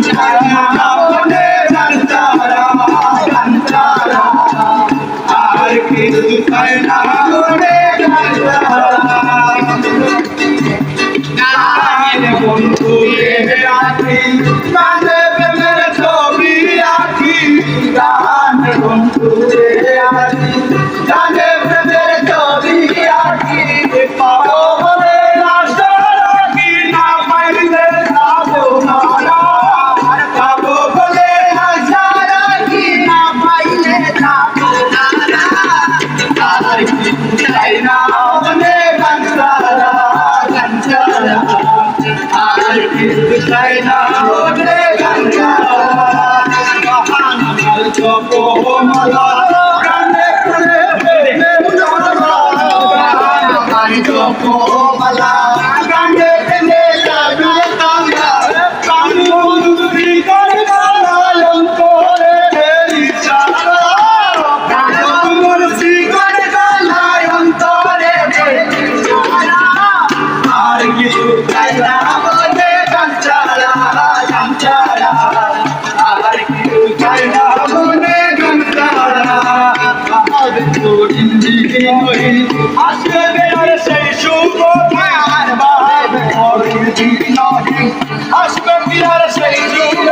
চাই না মনে গান ছাড়া আর কিছু চাই না মনে গান ছাড়া বন্ধু আখি গানে প্রেমের ছবি আখি গান বন্ধু আখি গানে প্রেমের ছবি আখি পাবো বলে আশা রাখি না পাইলে যাবো না পাবো বলে আশা রাখি না পাইলে যাবো না আর কিছু চাই না মনে গান ছাড়া আর কিছু চাই না মনে গান ছাড়া জপমালা গানে প্রেমে জপমালা গানে প্রেমে লাগবে কামনা কামি বন্ধুরি করে গালায়ন করে ইশারা বন্ধুরি করে গালায়ন করে ইশারা আর কিছু চাই না মনে গান ছাড়া আর কিছু চাই না মনে গান ছাড়া আর তো জিন্দিগি নই আসবে বের সেই শুভ আর বাদ আর দিন নয় আসবে বের সেই শুভ